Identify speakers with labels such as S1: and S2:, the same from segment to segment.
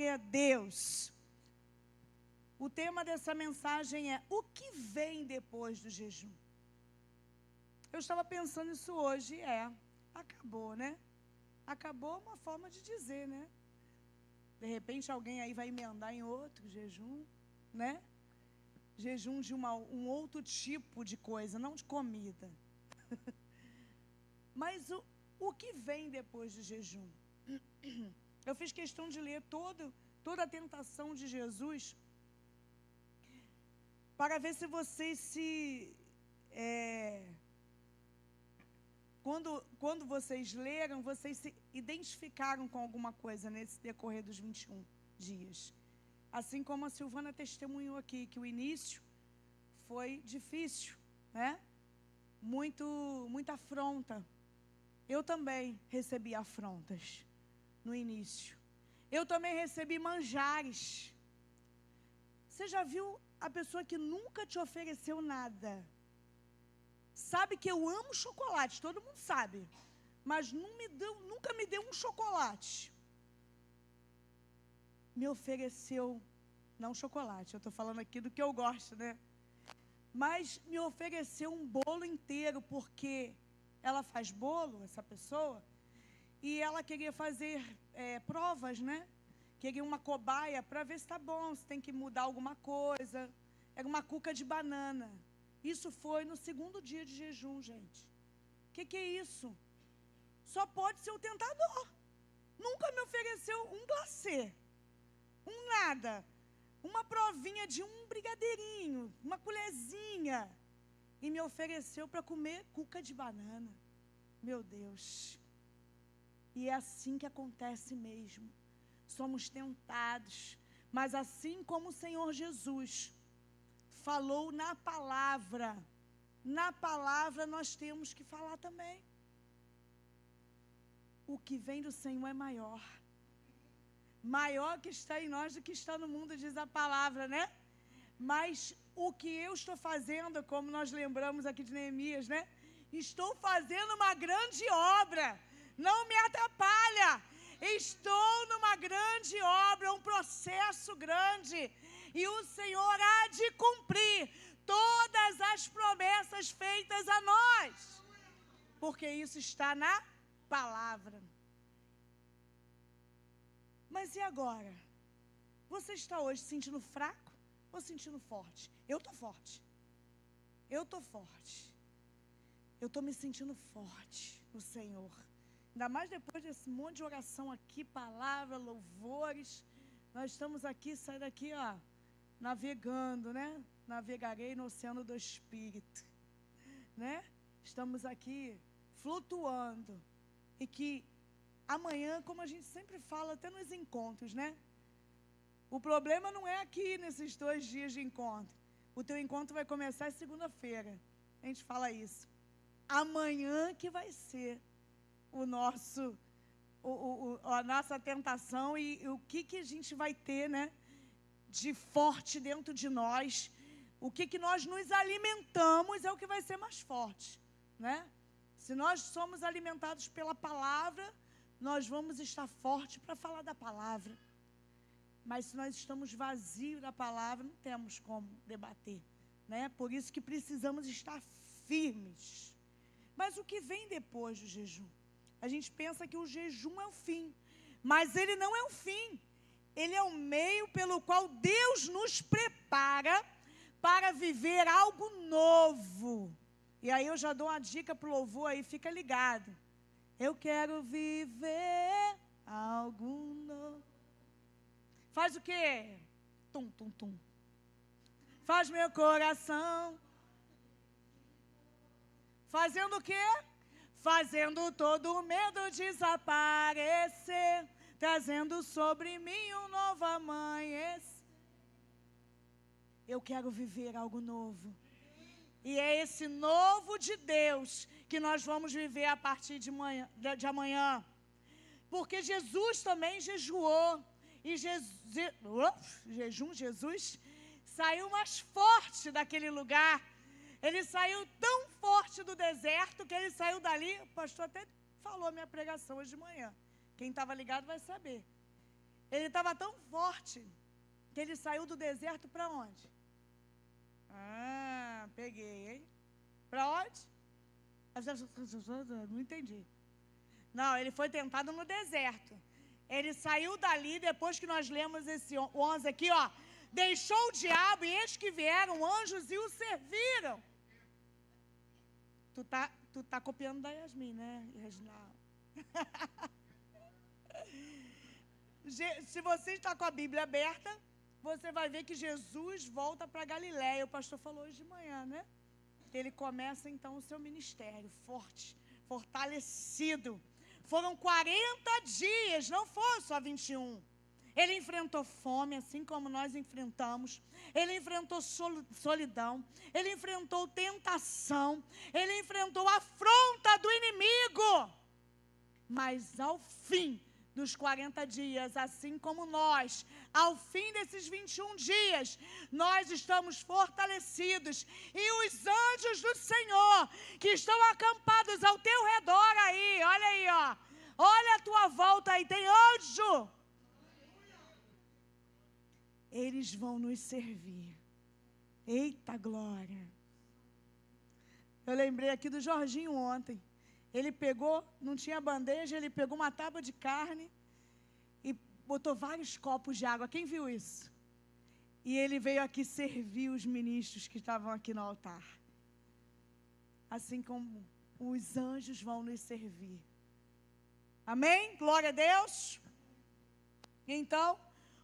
S1: Glória a Deus. O tema dessa mensagem é: o que vem depois do jejum? Eu estava pensando nisso hoje, acabou, né? Acabou uma forma de dizer, né? De repente alguém aí vai emendar em outro jejum, né? Jejum de um outro tipo de coisa, não de comida. Mas o que vem depois do jejum? Eu fiz questão de ler toda a tentação de Jesus para ver se vocês quando vocês leram, vocês se identificaram com alguma coisa nesse decorrer dos 21 dias. Assim como a Silvana testemunhou aqui, que o início foi difícil, né? Muita afronta. Eu também recebi afrontas no início. Eu também recebi manjares. Você já viu a pessoa que nunca te ofereceu nada? Sabe que eu amo chocolate, todo mundo sabe. Mas nunca me deu um chocolate. Me ofereceu, não chocolate, eu estou falando aqui do que eu gosto, né? Mas me ofereceu um bolo inteiro, porque ela faz bolo, essa pessoa, e ela queria fazer provas, né? Queria uma cobaia para ver se está bom, se tem que mudar alguma coisa. Era uma cuca de banana. Isso foi no 2º dia de jejum, gente. O que é isso? Só pode ser o tentador. Nunca me ofereceu um glacê, um nada, uma provinha de um brigadeirinho, uma colherzinha, e me ofereceu para comer cuca de banana. Meu Deus. E é assim que acontece mesmo. Somos tentados, mas assim como o Senhor Jesus falou na palavra nós temos que falar também. O que vem do Senhor é maior. Maior que está em nós do que está no mundo, diz a palavra, né? Mas o que eu estou fazendo, como nós lembramos aqui de Neemias, né? Estou fazendo uma grande obra. Não me atrapalha. Estou numa grande obra, um processo grande. E o Senhor há de cumprir todas as promessas feitas a nós. Porque isso está na palavra. Mas e agora? Você está hoje sentindo fraco ou sentindo forte? Eu estou forte. Eu estou forte. Eu estou me sentindo forte no Senhor. Ainda mais depois desse monte de oração aqui, palavra, louvores. Nós estamos aqui, sai daqui, navegando, né? Navegarei no oceano do Espírito, né? Estamos aqui flutuando. E que amanhã, como a gente sempre fala, até nos encontros, né? O problema não é aqui nesses 2 dias de encontro. O teu encontro vai começar segunda-feira. A gente fala isso. Amanhã que vai ser a nossa tentação e o que a gente vai ter, né, de forte dentro de nós. O que nós nos alimentamos é o que vai ser mais forte, né? Se nós somos alimentados pela palavra, nós vamos estar fortes para falar da palavra. Mas se nós estamos vazios da palavra, não temos como debater, né? Por isso que precisamos estar firmes. Mas o que vem depois do jejum? A gente pensa que o jejum é o fim, mas ele não é o fim. Ele é o meio pelo qual Deus nos prepara para viver algo novo. E aí eu já dou uma dica para o louvor aí, fica ligado. Eu quero viver algo novo. Faz o quê? Tum, tum, tum. Faz meu coração. Fazendo o quê? Fazendo todo o medo desaparecer, trazendo sobre mim um novo amanhecer. Eu quero viver algo novo. E é esse novo de Deus que nós vamos viver a partir de amanhã. Porque Jesus também jejuou. E Jesus saiu mais forte daquele lugar. Ele saiu tão forte do deserto que ele saiu dali. O pastor até falou a minha pregação hoje de manhã. Quem estava ligado vai saber. Ele estava tão forte que ele saiu do deserto para onde? Peguei, hein? Para onde? Não entendi. Não, ele foi tentado no deserto. Ele saiu dali, depois que nós lemos esse 11 aqui, ó. Deixou o diabo e eis que vieram anjos e o serviram. Tu tá copiando da Yasmin, né, Reginaldo? Se você está com a Bíblia aberta, você vai ver que Jesus volta para Galiléia. O pastor falou hoje de manhã, né? Ele começa então o seu ministério forte, fortalecido. Foram 40 dias, não foram só 21. Ele enfrentou fome, assim como nós enfrentamos. Ele enfrentou solidão. Ele enfrentou tentação. Ele enfrentou a afronta do inimigo. Mas ao fim dos 40 dias, assim como nós, ao fim desses 21 dias, nós estamos fortalecidos. E os anjos do Senhor, que estão acampados ao teu redor aí, olha aí, ó. Olha a tua volta aí, tem anjo. Eles vão nos servir. Eita glória. Eu lembrei aqui do Jorginho ontem. Ele pegou, não tinha bandeja, ele pegou uma tábua de carne e botou vários copos de água. Quem viu isso? E ele veio aqui servir os ministros que estavam aqui no altar. Assim como os anjos vão nos servir. Amém? Glória a Deus. Então,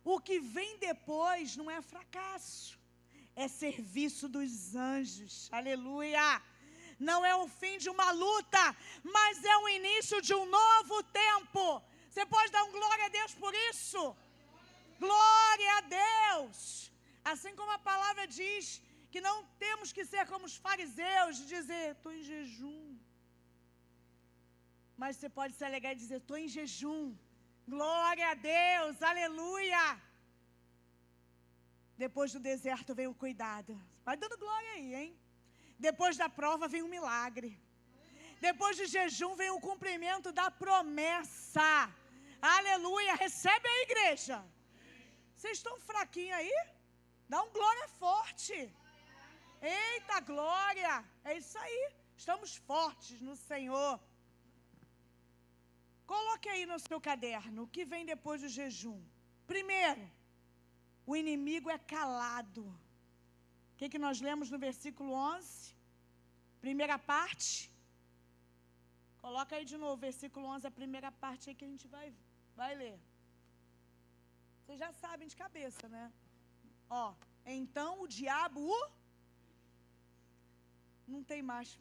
S1: o que vem depois não é fracasso, é serviço dos anjos. Aleluia! Não é o fim de uma luta, mas é o início de um novo tempo. Você pode dar um glória a Deus por isso? Glória a Deus! Assim como a palavra diz que não temos que ser como os fariseus, de dizer, estou em jejum. Mas você pode se alegrar e dizer, estou em jejum. Glória a Deus, aleluia! Depois do deserto vem o cuidado. Vai dando glória aí, hein? Depois da prova vem um milagre. Depois do jejum vem o cumprimento da promessa. Aleluia! Recebe a igreja. Vocês estão fraquinhos aí? Dá um glória forte. Eita glória! É isso aí. Estamos fortes no Senhor. Coloque aí no seu caderno o que vem depois do jejum. Primeiro, o inimigo é calado. O que nós lemos no versículo 11? Primeira parte. Coloca aí de novo, versículo 11, a primeira parte aí que a gente vai ler. Vocês já sabem de cabeça, né? Ó, então o diabo não tem mais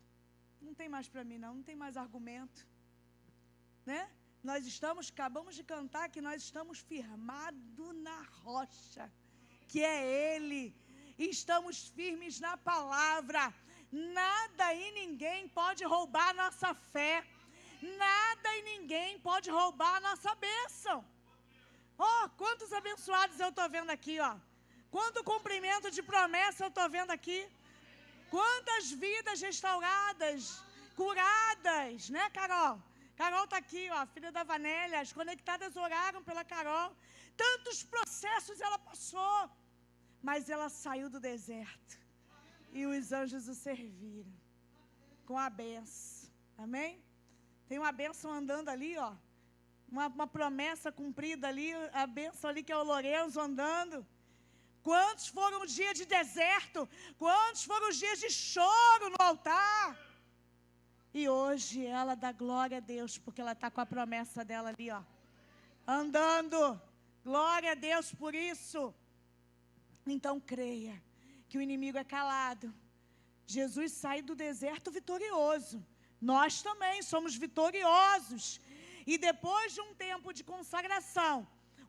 S1: para mim não tem mais argumento, né? Nós acabamos de cantar que nós estamos firmados na rocha, que é Ele. Estamos firmes na palavra. Nada e ninguém pode roubar a nossa fé. Nada e ninguém pode roubar a nossa bênção. Oh, quantos abençoados eu estou vendo aqui, ó. Quanto cumprimento de promessa eu estou vendo aqui. Quantas vidas restauradas, curadas, né, Carol? Carol está aqui, ó, filha da Vanélia. As conectadas oraram pela Carol. Tantos processos ela passou. Mas ela saiu do deserto. E os anjos o serviram. Com a bênção. Amém? Tem uma bênção andando ali, ó. Uma promessa cumprida ali. A bênção ali que é o Lourenço andando. Quantos foram os dias de deserto? Quantos foram os dias de choro no altar? E hoje ela dá glória a Deus, porque ela está com a promessa dela ali, ó. Andando. Glória a Deus por isso. Então creia que o inimigo é calado. Jesus sai do deserto vitorioso. Nós também somos vitoriosos. E depois de um tempo de consagração,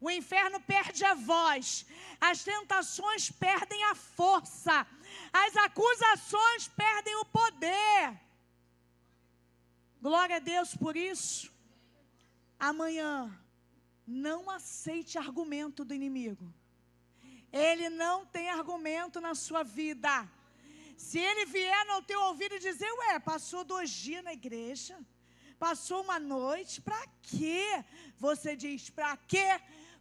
S1: o inferno perde a voz, as tentações perdem a força, as acusações perdem o poder. Glória a Deus por isso. Amanhã, não aceite argumento do inimigo. Ele não tem argumento na sua vida. Se ele vier no teu ouvido e dizer, passou 2 dias na igreja, passou uma noite, para quê? Você diz, para quê?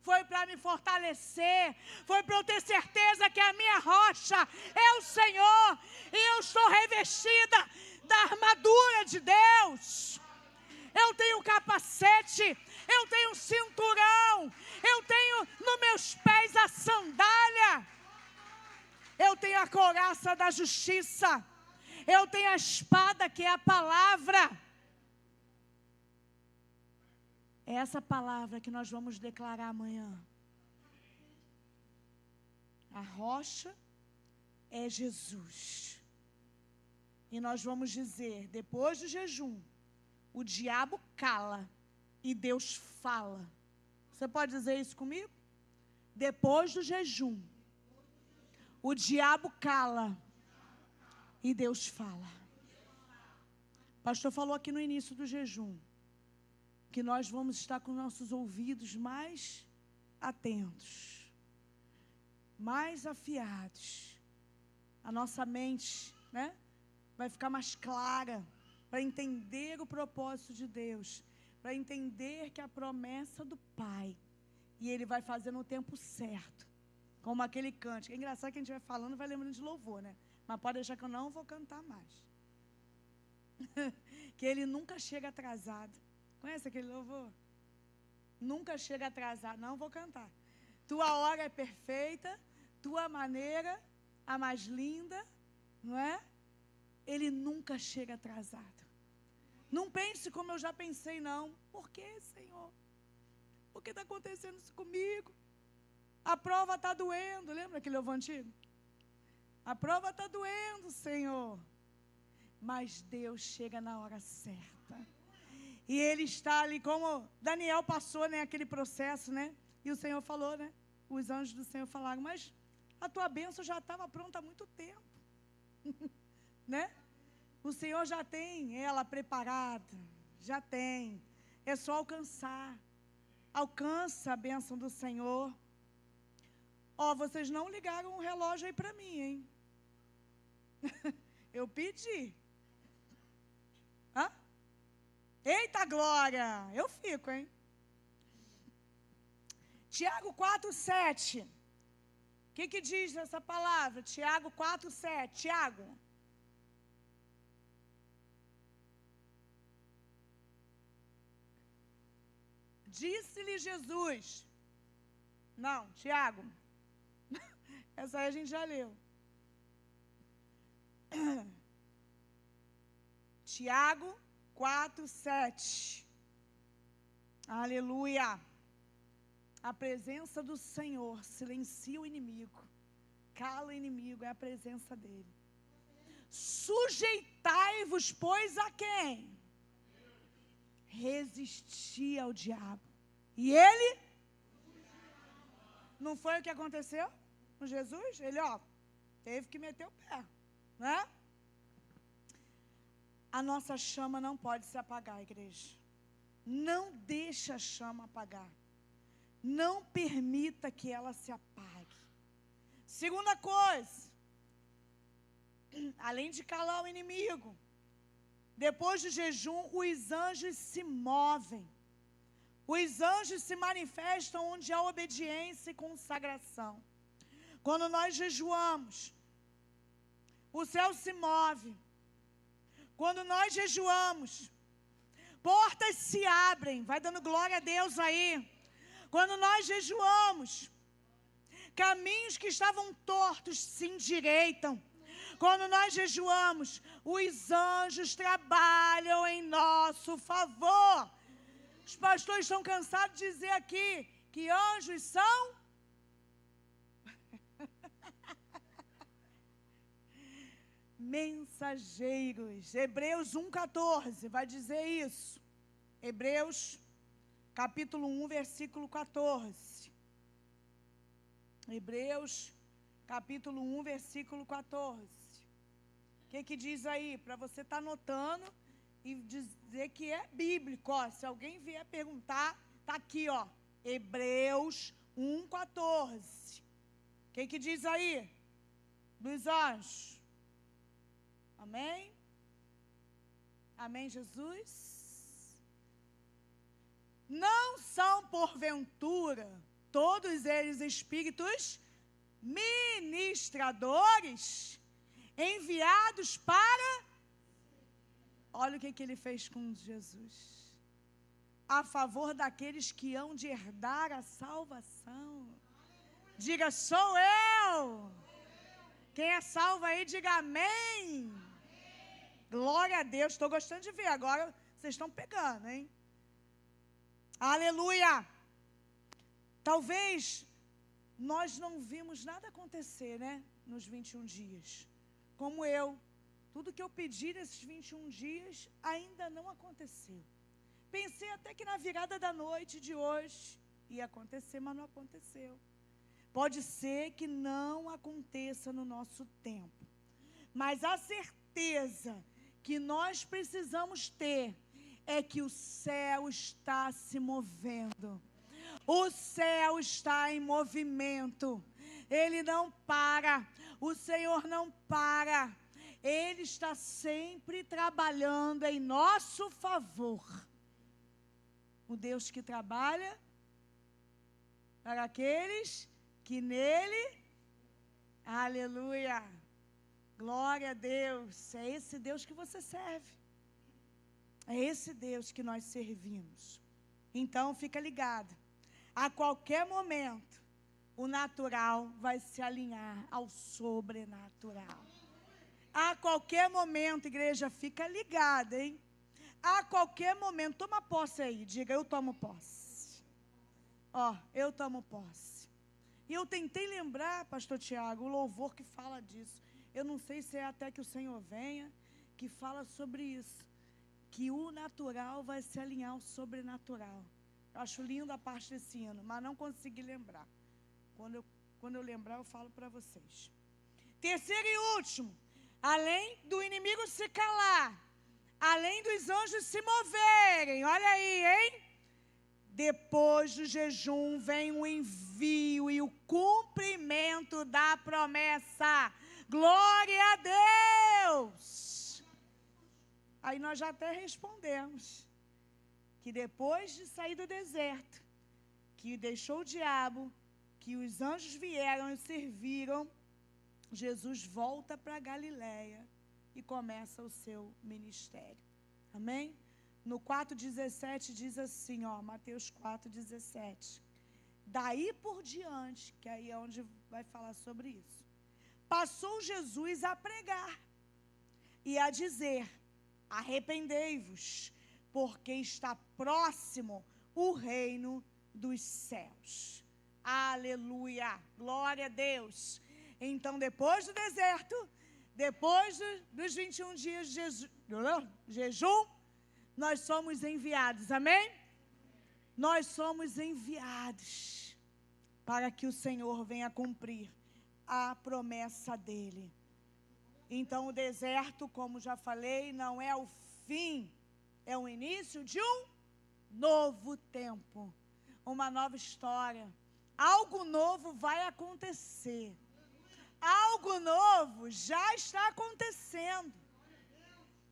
S1: foi para me fortalecer, foi para eu ter certeza que a minha rocha é o Senhor, e eu estou revestida da armadura de Deus. Eu tenho capacete, eu tenho cinturão, eu tenho nos meus pés a sandália, eu tenho a couraça da justiça, eu tenho a espada que é a palavra. É essa palavra que nós vamos declarar amanhã. A rocha é Jesus. E nós vamos dizer, depois do jejum, o diabo cala e Deus fala. Você pode dizer isso comigo? Depois do jejum, o diabo cala e Deus fala. O pastor falou aqui no início do jejum que nós vamos estar com nossos ouvidos mais atentos, mais afiados. A nossa mente, né, vai ficar mais clara para entender o propósito de Deus, para entender que a promessa do Pai, e Ele vai fazer no tempo certo, como aquele cântico. É engraçado que a gente vai falando, vai lembrando de louvor, né? Mas pode deixar que eu não vou cantar mais. Que Ele nunca chega atrasado. Conhece aquele louvor? Nunca chega atrasado. Não vou cantar. Tua hora é perfeita, tua maneira a mais linda, não é? Ele nunca chega atrasado. Não pense como eu já pensei, não. Por que, Senhor? Por que está acontecendo isso comigo? A prova está doendo. Lembra aquele louvor antigo? A prova está doendo, Senhor. Mas Deus chega na hora certa. E Ele está ali, como Daniel passou, né, aquele processo, né? E o Senhor falou, né? Os anjos do Senhor falaram, mas a tua bênção já estava pronta há muito tempo. Né? O Senhor já tem ela preparada, já tem. É só alcançar. Alcança a bênção do Senhor. Ó, vocês não ligaram o relógio aí para mim, hein? Eu pedi. Hã? Eita glória! Eu fico, hein? Tiago 4:7. O que diz essa palavra? Tiago 4:7. Tiago. Disse-lhe Jesus. Não, Tiago. Essa aí a gente já leu. Tiago 4:7. Aleluia. A presença do Senhor silencia o inimigo. Cala o inimigo, é a presença dele. Sujeitai-vos, pois, a quem? Resistir ao diabo. E ele? Não foi o que aconteceu com Jesus? Ele, ó, teve que meter o pé, né? A nossa chama não pode se apagar, igreja. Não deixe a chama apagar. Não permita que ela se apague. Segunda coisa, além de calar o inimigo, depois do jejum, os anjos se movem. Os anjos se manifestam onde há obediência e consagração. Quando nós jejuamos, o céu se move. Quando nós jejuamos, portas se abrem. Vai dando glória a Deus aí. Quando nós jejuamos, caminhos que estavam tortos se endireitam. Quando nós jejuamos, os anjos trabalham em nosso favor. Os pastores estão cansados de dizer aqui que anjos são mensageiros. Hebreus 1:14 vai dizer isso. Hebreus capítulo 1, versículo 14. Hebreus capítulo 1, versículo 14. O que diz aí? Para você estar anotando e dizer que é bíblico. Ó, se alguém vier perguntar, está aqui, ó. Hebreus 1:14. O que diz aí? Dos anjos. Amém? Amém, Jesus? Não são, porventura, todos eles espíritos ministradores, enviados para... Olha o que ele fez com Jesus. A favor daqueles que hão de herdar a salvação. Diga, sou eu. Quem é salvo aí, diga amém. Glória a Deus. Estou gostando de ver. Agora vocês estão pegando, hein? Aleluia. Talvez nós não vimos nada acontecer, né? Nos 21 dias. Como eu. Tudo que eu pedi nesses 21 dias ainda não aconteceu. Pensei até que na virada da noite de hoje ia acontecer, mas não aconteceu. Pode ser que não aconteça no nosso tempo. Mas a certeza que nós precisamos ter é que o céu está se movendo. O céu está em movimento. Ele não para. O Senhor não para. Ele está sempre trabalhando em nosso favor. O Deus que trabalha para aqueles que nele, aleluia, glória a Deus. É esse Deus que você serve. É esse Deus que nós servimos. Então, fica ligado. A qualquer momento, o natural vai se alinhar ao sobrenatural. A qualquer momento, igreja, fica ligada, hein? A qualquer momento, toma posse aí, diga, eu tomo posse. Ó, eu tomo posse. E eu tentei lembrar, pastor Tiago, o louvor que fala disso. Eu não sei se é até que o Senhor venha, que fala sobre isso. Que o natural vai se alinhar ao sobrenatural. Eu acho lindo a parte desse hino, mas não consegui lembrar. Quando eu lembrar, eu falo para vocês. Terceiro e último. Além do inimigo se calar, além dos anjos se moverem, olha aí, hein? Depois do jejum vem o envio e o cumprimento da promessa. Glória a Deus! Aí nós já até respondemos que depois de sair do deserto, que deixou o diabo, que os anjos vieram e serviram, Jesus volta para Galileia e começa o seu ministério. Amém? No 4,17 diz assim, ó, Mateus 4,17. Daí por diante, que aí é onde vai falar sobre isso. Passou Jesus a pregar e a dizer, arrependei-vos, porque está próximo o reino dos céus. Aleluia, glória a Deus. Então, depois do deserto, depois dos 21 dias de jejum, nós somos enviados, amém? Nós somos enviados para que o Senhor venha cumprir a promessa dEle. Então, o deserto, como já falei, não é o fim, é o início de um novo tempo, uma nova história. Algo novo vai acontecer. Algo novo já está acontecendo.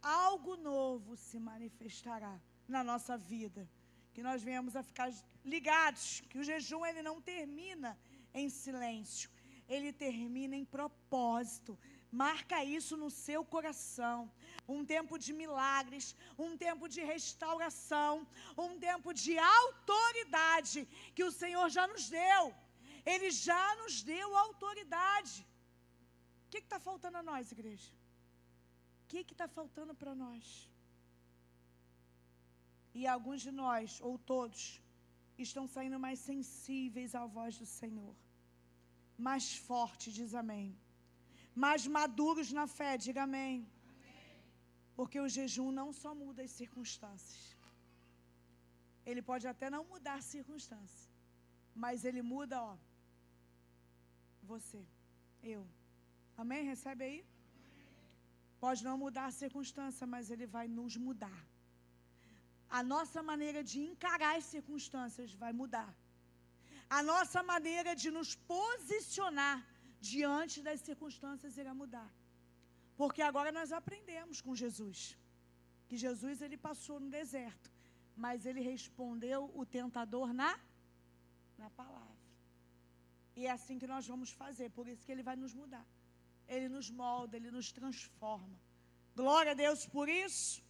S1: Algo novo se manifestará na nossa vida. Que nós venhamos a ficar ligados, que o jejum ele não termina em silêncio. Ele termina em propósito. Marca isso no seu coração. Um tempo de milagres, um tempo de restauração, um tempo de autoridade que o Senhor já nos deu. Ele já nos deu autoridade. O que está faltando a nós, igreja? O que está faltando para nós? E alguns de nós, ou todos, estão saindo mais sensíveis à voz do Senhor. Mais fortes, diz amém. Mais maduros na fé, diga amém. Porque o jejum não só muda as circunstâncias. Ele pode até não mudar a circunstância. Mas ele muda, ó. Você, eu. Amém? Recebe aí? Pode não mudar a circunstância, mas ele vai nos mudar. A nossa maneira de encarar as circunstâncias vai mudar. A nossa maneira de nos posicionar diante das circunstâncias irá mudar. Porque agora nós aprendemos com Jesus. Que Jesus ele passou no deserto, mas ele respondeu o tentador na palavra. E é assim que nós vamos fazer. Por isso que Ele vai nos mudar. Ele nos molda, Ele nos transforma. Glória a Deus por isso.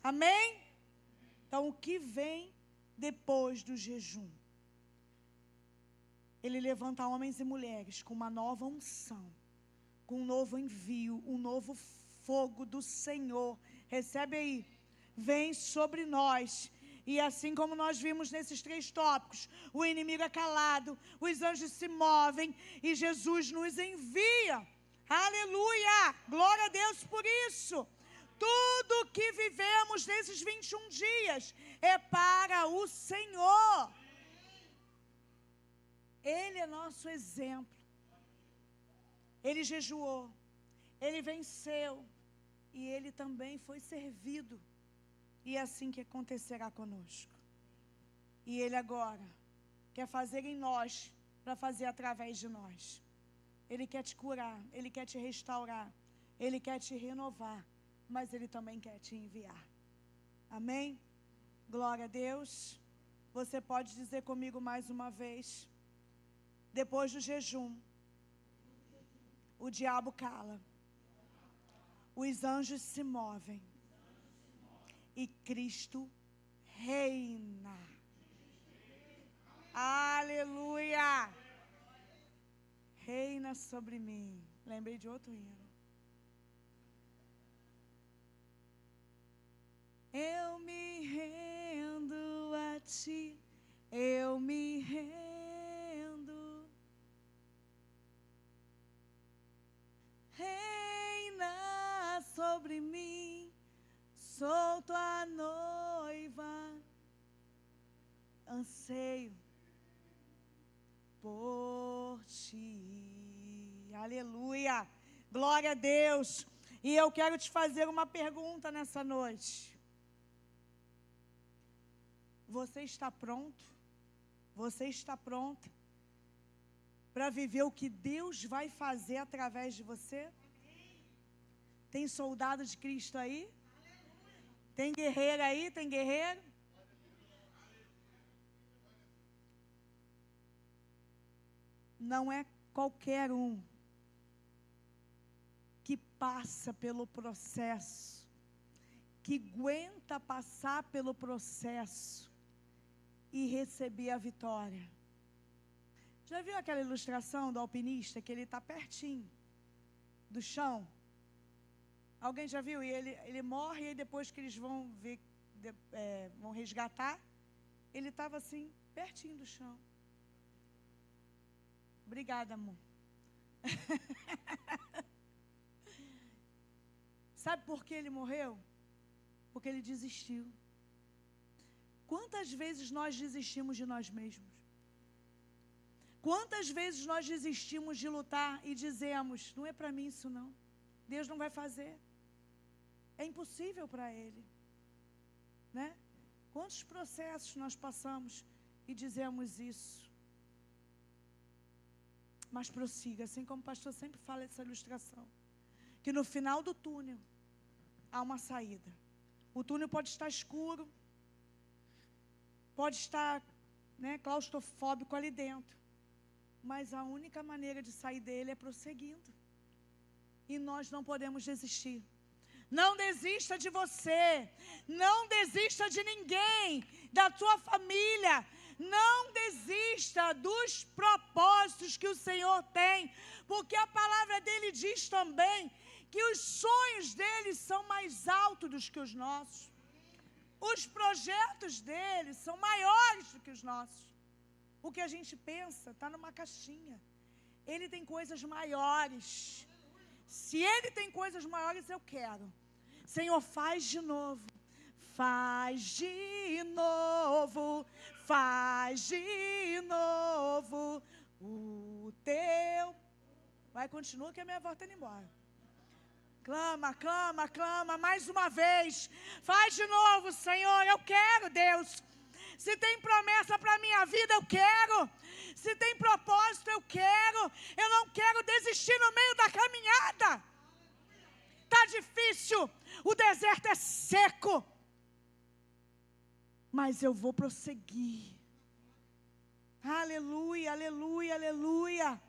S1: Amém? Então, o que vem depois do jejum? Ele levanta homens e mulheres com uma nova unção, com um novo envio, um novo fogo do Senhor. Recebe aí. Vem sobre nós. E assim como nós vimos nesses 3 tópicos, o inimigo é calado, os anjos se movem e Jesus nos envia. Aleluia! Glória a Deus por isso. Tudo que vivemos nesses 21 dias é para o Senhor. Ele é nosso exemplo. Ele jejuou, Ele venceu e Ele também foi servido. E é assim que acontecerá conosco. E Ele agora quer fazer em nós, para fazer através de nós. Ele quer te curar, Ele quer te restaurar, Ele quer te renovar, mas Ele também quer te enviar. Amém? Glória a Deus. Você pode dizer comigo mais uma vez. Depois do jejum, o diabo cala, os anjos se movem e Cristo reina. Aleluia! Reina sobre mim. Lembrei de outro hino. Eu me rendo a Ti, eu me rendo. Reina sobre mim, sou tua noiva, anseio por Ti. Aleluia, glória a Deus. E eu quero te fazer uma pergunta nessa noite. Você está pronto? Você está pronta para viver o que Deus vai fazer através de você? Tem soldado de Cristo aí? Tem guerreiro aí? Tem guerreiro? Não é qualquer um que passa pelo processo, que aguenta passar pelo processo e receber a vitória. Já viu aquela ilustração do alpinista que ele está pertinho do chão? Alguém já viu? E ele morre e depois que eles vão ver, vão resgatar, ele estava assim, pertinho do chão. Obrigada, amor. Sabe por que ele morreu? Porque ele desistiu. Quantas vezes nós desistimos de nós mesmos? Quantas vezes nós desistimos de lutar e dizemos, não é para mim isso não, Deus não vai fazer, é impossível para Ele, né? Quantos processos nós passamos e dizemos isso? Mas prossiga, assim como o pastor sempre fala essa ilustração, que no final do túnel há uma saída. O túnel pode estar escuro, pode estar, né, claustrofóbico ali dentro, mas a única maneira de sair dele é prosseguindo. E nós não podemos desistir. Não desista de você. Não desista de ninguém, da tua família. Não desista dos propósitos que o Senhor tem. Porque a palavra dele diz também que os sonhos dele são mais altos do que os nossos. Os projetos dele são maiores do que os nossos. O que a gente pensa está numa caixinha. Ele tem coisas maiores. Se Ele tem coisas maiores, eu quero. Senhor, faz de novo. Faz de novo. Faz de novo o teu. Vai, continua que a minha voz está indo embora. Clama, clama, clama, mais uma vez. Faz de novo, Senhor, eu quero, Deus. Se tem promessa para a minha vida, eu quero. Se tem propósito, eu quero. Eu não quero desistir no meio da caminhada. Está difícil, o deserto é seco. Mas eu vou prosseguir. Aleluia, aleluia, aleluia.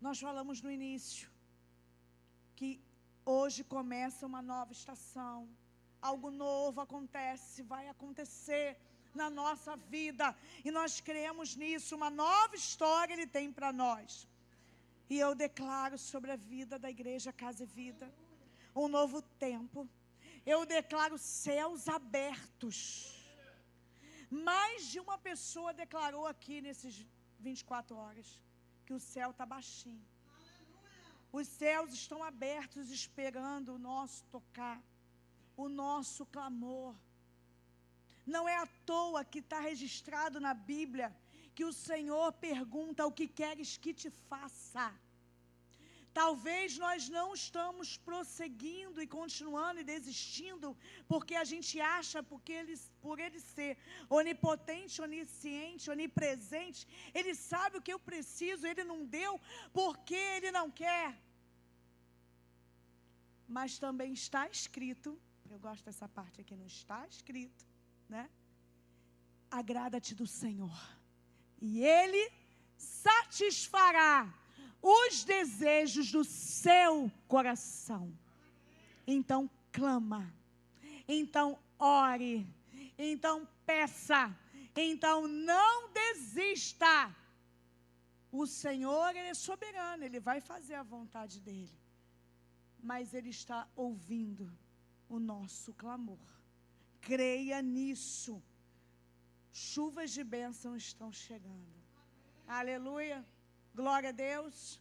S1: Nós falamos no início que hoje começa uma nova estação. Algo novo acontece, vai acontecer na nossa vida. E nós cremos nisso. Uma nova história Ele tem para nós. E eu declaro sobre a vida da Igreja Casa e Vida um novo tempo. Eu declaro céus abertos. Mais de uma pessoa declarou aqui nesses 24 horas que o céu está baixinho. Os céus estão abertos esperando o nosso tocar, o nosso clamor. Não é à toa que está registrado na Bíblia que o Senhor pergunta: o que queres que te faça? Talvez nós não estamos prosseguindo e continuando e desistindo porque a gente acha, por Ele ser onipotente, onisciente, onipresente, Ele sabe o que eu preciso, Ele não deu porque Ele não quer. Mas também está escrito, eu gosto dessa parte aqui, não está escrito, né? Agrada-te do Senhor e Ele satisfará os desejos do seu coração. Então clama, então ore, então peça, então não desista. O Senhor, Ele é soberano, Ele vai fazer a vontade dEle, mas Ele está ouvindo o nosso clamor. Creia nisso. Chuvas de bênção estão chegando. Aleluia. Glória a Deus.